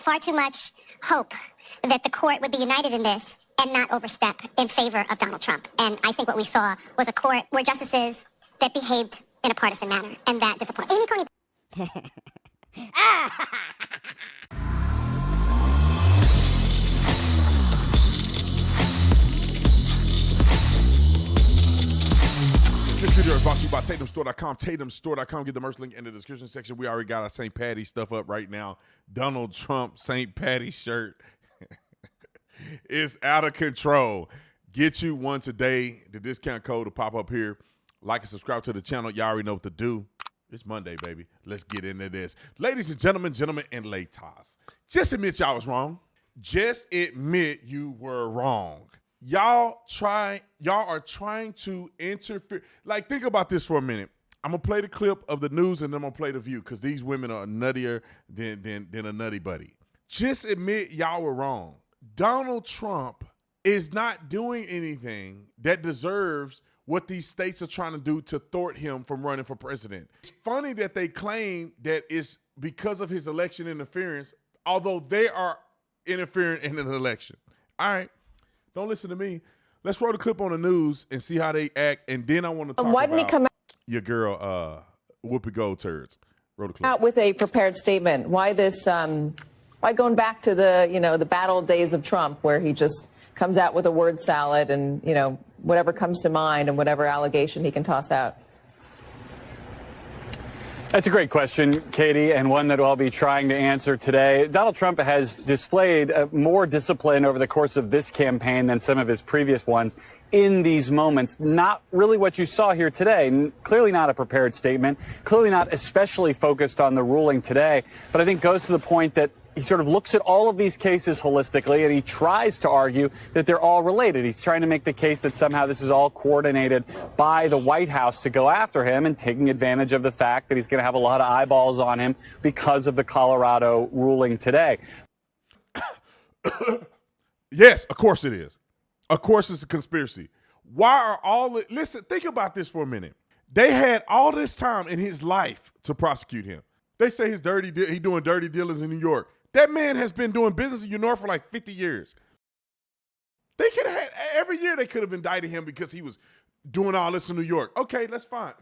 far too much hope that the court would be united in this and not overstep in favor of Donald Trump. And I think what we saw was a court where justices that behaved in a partisan manner, and that disappoints. Amy Coney. This video is brought to you by TatumStore.com. TatumStore.com. Get the merch link in the description section. We already got our St. Patty stuff up right now. Donald Trump St. Patty shirt is out of control. Get you one today. The discount code will pop up here. Like and subscribe to the channel. Y'all already know what to do. It's Monday, baby. Let's get into this. Ladies and gentlemen, and ladies, just admit y'all was wrong. Just admit you were wrong. Y'all are trying to interfere. Like, think about this for a minute. I'm going to play the clip of the news and then I'm going to play the view because these women are nuttier than a nutty buddy. Just admit y'all were wrong. Donald Trump is not doing anything that deserves what these states are trying to do to thwart him from running for president. It's funny that they claim that it's because of his election interference, although they are interfering in an election. All right. Don't listen to me. Let's roll the clip on the news and see how they act, and then I want to talk about your girl, Whoopi Gold turds. Roll the clip. Out with a prepared statement. Why this? Why going back to the battle days of Trump, where he just comes out with a word salad and whatever comes to mind and whatever allegation he can toss out? That's a great question, Katie, and one that I'll be trying to answer today. Donald Trump has displayed more discipline over the course of this campaign than some of his previous ones in these moments. Not really what you saw here today. Clearly not a prepared statement, clearly not especially focused on the ruling today, but I think goes to the point that he sort of looks at all of these cases holistically, and he tries to argue that they're all related. He's trying to make the case that somehow this is all coordinated by the White House to go after him, and taking advantage of the fact that he's going to have a lot of eyeballs on him because of the Colorado ruling today. Yes, of course it is. Of course it's a conspiracy. Why are all – listen, think about this for a minute. They had all this time in his life to prosecute him. They say he's doing dirty dealings in New York. That man has been doing business in New York for like 50 years. They could have had – every year they could have indicted him because he was doing all this in New York. Okay, that's fine.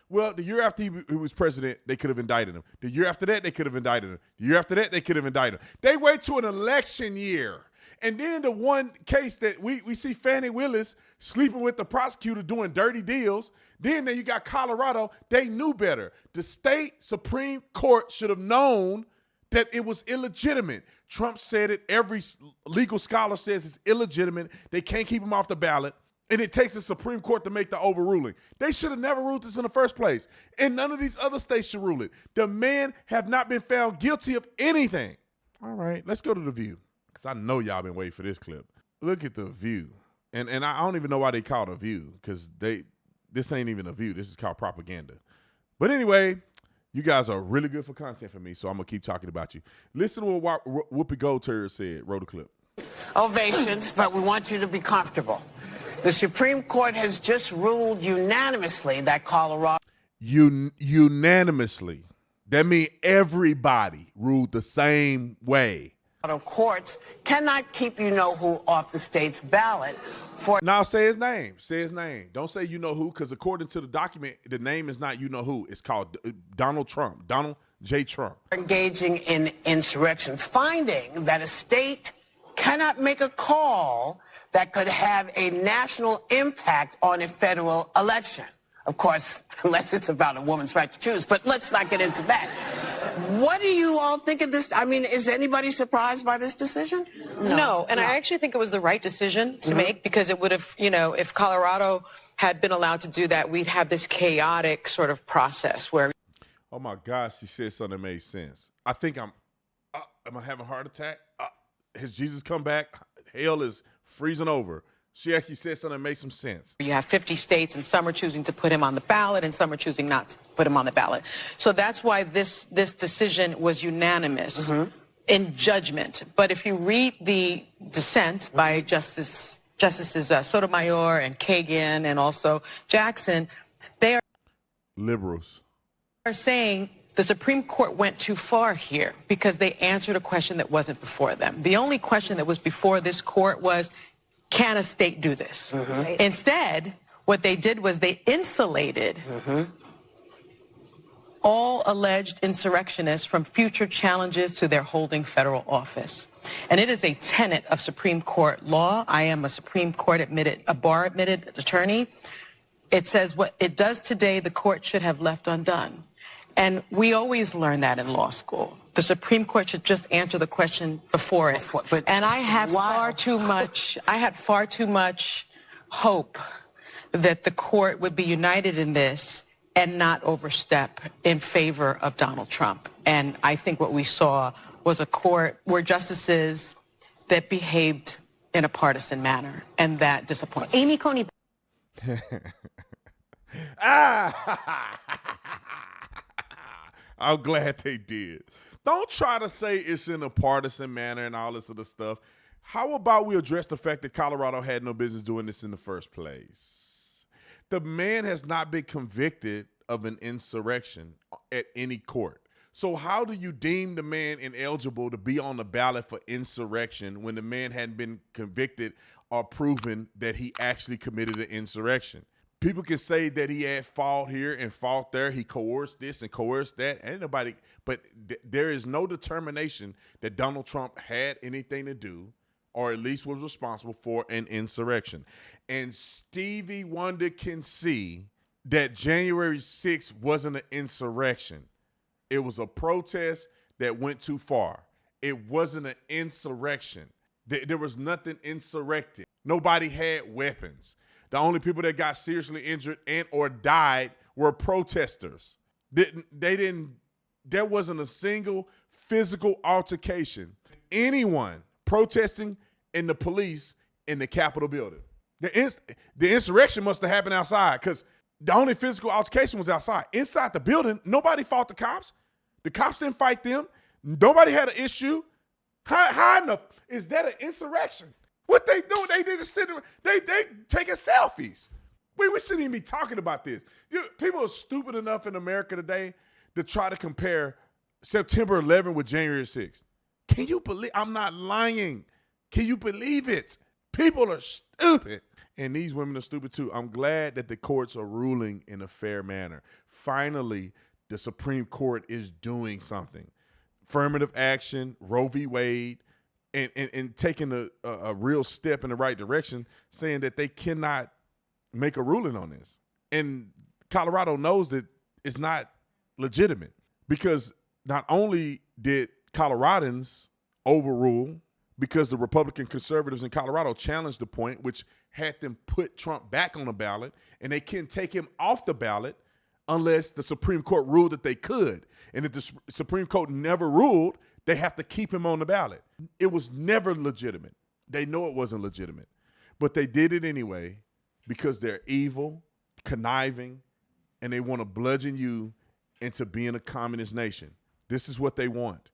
Well, the year after he was president, they could have indicted him. The year after that, they could have indicted him. The year after that, they could have indicted him. They wait to an election year. And then the one case that we see Fannie Willis sleeping with the prosecutor doing dirty deals. Then you got Colorado. They knew better. The state Supreme Court should have known that it was illegitimate. Trump said it. Every legal scholar says it's illegitimate. They can't keep him off the ballot. And it takes the Supreme Court to make the overruling. They should have never ruled this in the first place. And none of these other states should rule it. The men have not been found guilty of anything. All right, let's go to the View. Because I know y'all been waiting for this clip. Look at the View. And I don't even know why they call it a View, because this ain't even a View. This is called propaganda. But anyway, you guys are really good for content for me, so I'm going to keep talking about you. Listen to what Whoopi Goldberg said. Roll the clip. Ovations, but we want you to be comfortable. The Supreme Court has just ruled unanimously that Colorado... Unanimously. That means everybody ruled the same way. Courts cannot keep you-know-who off the state's ballot for... Now say his name. Say his name. Don't say you-know-who, because according to the document, the name is not you-know-who. It's called Donald Trump. Donald J. Trump. Engaging in insurrection, finding that a state cannot make a call that could have a national impact on a federal election. Of course, unless it's about a woman's right to choose, but let's not get into that. What do you all think of this? I mean, is anybody surprised by this decision? No, and I actually think it was the right decision to make, because it would have, if Colorado had been allowed to do that, we'd have this chaotic sort of process where... Oh, my gosh, she said something that made sense. I think am I having a heart attack? Has Jesus come back? Hell is freezing over. She actually said something that made some sense. You have 50 states, and some are choosing to put him on the ballot, and some are choosing not to put him on the ballot. So that's why this decision was unanimous in judgment. But if you read the dissent by Justices Sotomayor and Kagan and also Jackson, they are liberals. Are saying the Supreme Court went too far here because they answered a question that wasn't before them. The only question that was before this court was, can a state do this? Instead, what they did was they insulated all alleged insurrectionists from future challenges to their holding federal office. And it is a tenet of Supreme Court law. I am a Supreme Court a bar admitted attorney. It says what it does today, the court should have left undone. And we always learn that in law school. The Supreme Court should just answer the question before it. And I had far too much hope that the court would be united in this and not overstep in favor of Donald Trump. And I think what we saw was a court where justices that behaved in a partisan manner, and that disappoints me. Amy Coney. I'm glad they did. Don't try to say it's in a partisan manner and all this other stuff. How about we address the fact that Colorado had no business doing this in the first place? The man has not been convicted of an insurrection at any court. So how do you deem the man ineligible to be on the ballot for insurrection when the man hadn't been convicted or proven that he actually committed an insurrection? People can say that he had fault here and fault there. He coerced this and coerced that. Ain't nobody, but there is no determination that Donald Trump had anything to do or at least was responsible for an insurrection. And Stevie Wonder can see that January 6th wasn't an insurrection. It was a protest that went too far. It wasn't an insurrection. There was nothing insurrected. Nobody had weapons. The only people that got seriously injured and or died were protesters. There wasn't a single physical altercation. Anyone protesting in the police in the Capitol building. The insurrection must have happened outside because the only physical altercation was outside. Inside the building, nobody fought the cops. The cops didn't fight them. Nobody had an issue. How enough? Is that an insurrection? What they do? They just sit there. They taking selfies. We shouldn't even be talking about this. People are stupid enough in America today to try to compare September 11 with January 6th. Can you believe? I'm not lying. Can you believe it? People are stupid. And these women are stupid too. I'm glad that the courts are ruling in a fair manner. Finally, the Supreme Court is doing something. Affirmative action, Roe v. Wade, and taking a real step in the right direction, saying that they cannot make a ruling on this. And Colorado knows that it's not legitimate because not only did Coloradans overrule because the Republican conservatives in Colorado challenged the point, which had them put Trump back on the ballot, and they can't take him off the ballot unless the Supreme Court ruled that they could. And if the Supreme Court never ruled, they have to keep him on the ballot. It was never legitimate. They know it wasn't legitimate, but they did it anyway because they're evil, conniving, and they want to bludgeon you into being a communist nation. This is what they want.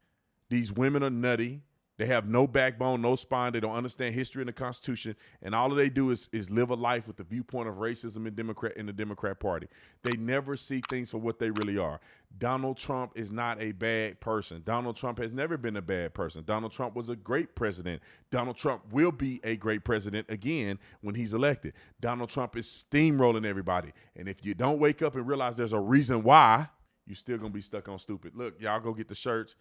These women are nutty. They have no backbone, no spine. They don't understand history and the Constitution. And all they do is live a life with the viewpoint of racism in the Democrat Party. They never see things for what they really are. Donald Trump is not a bad person. Donald Trump has never been a bad person. Donald Trump was a great president. Donald Trump will be a great president again when he's elected. Donald Trump is steamrolling everybody. And if you don't wake up and realize there's a reason why, you're still going to be stuck on stupid. Look, y'all go get the shirts.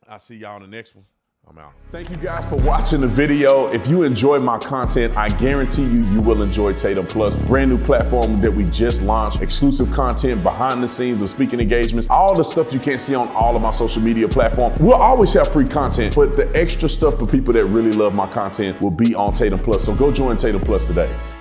I'll see y'all in the next one. I'm out. Thank you guys for watching the video. If you enjoy my content, I guarantee you will enjoy Tatum Plus, brand new platform that we just launched, exclusive content, behind the scenes of speaking engagements, all the stuff you can't see on all of my social media platforms. We'll always have free content, but the extra stuff for people that really love my content will be on Tatum Plus. So go join Tatum Plus today.